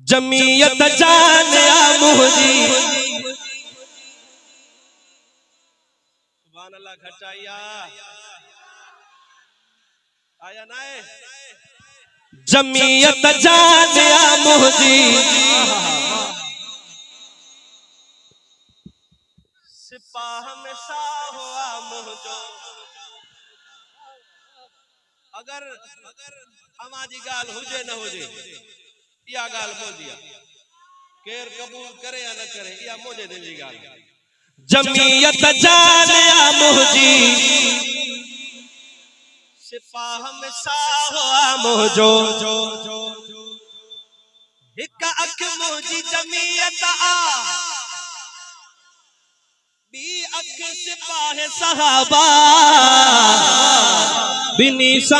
जमीयत जान आ मुझी सुभान अल्लाह घटाइया आया ना जमीयत जान आ मुझी सिपाह में साहो आ मुझो अगर हमारी गाल हुजे न हुजे या गाल मोदिया केर कबूल करे या न करे या मुझे दिल जी गाल जमीयत जान आ मुझी सिपाह में साहो आ मुझो हिक अख मुझी जमीयत आ बी अख सिपाह सहाबा बिनीसा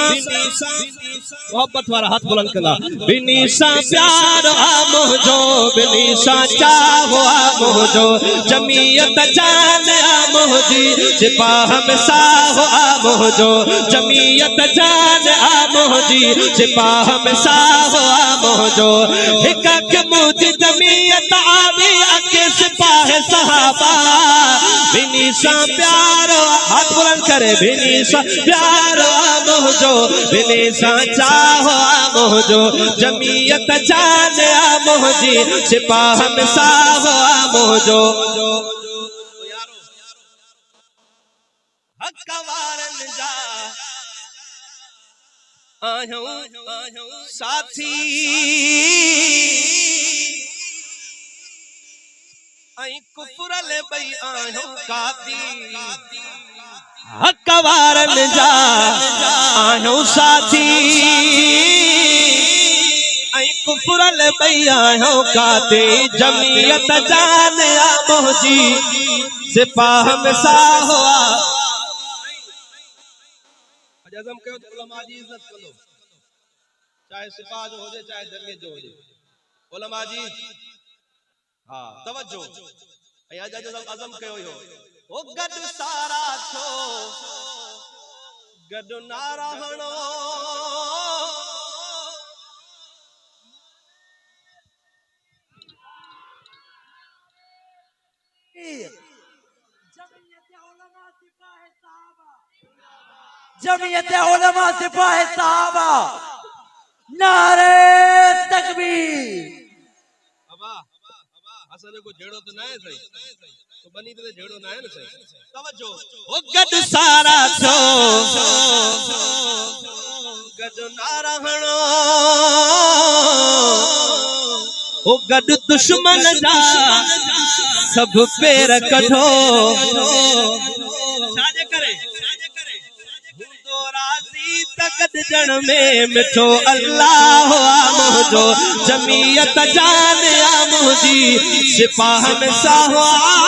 मोहब्बत वाला हाथ बुलंद करा बिनीसा प्यार आ मुझो बिनीसा चाहो आ मुझो जमीयत जान आ मुझी सिपाह में साहो आ मुझो जमीयत जान आ मुझी सिपाह में साहो आ मुझो हिक अख मुझी जमीयत आवी अख सिपाह सहाबा बिनीसा प्यार हाथ बुलंद करे बिनीसा प्यार आ मुझो बिनीसा चाहो आ मुझो जमीयत जान आ मुझी सिपाह में साहो आ मुझो हक वारन जा आयो साथी आई कुफरल बई आयो काती हक वारन जा आयो साथी आई कुफरल बई आयो काती जमीयत जान आ मुझी सिपाह में साहो आ अजम कयो तो उलमा जी इज्जत करो चाहे सिपाह जो होजे चाहे जंगे जो होजे उलमा जी हां तवज्जो या अजम कयो हो ओ गड सारा छो गड ना रहणो जमीयत उलमा सिपाह साहबा नारे तकबीर अबा असल को जेड़ो तो ना है सही तो बनी तो जेड़ो ना है ना सही तवज्जो ओ गड सारा छो गड ना रहणो ओ गड दुश्मन जा सब पैर कढो छाजे करे राजी तकद जण में मिठो अल्लाह आ मुझो जमीयत जान आ मुझी सिपाह में साहो आ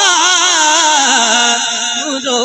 मुझो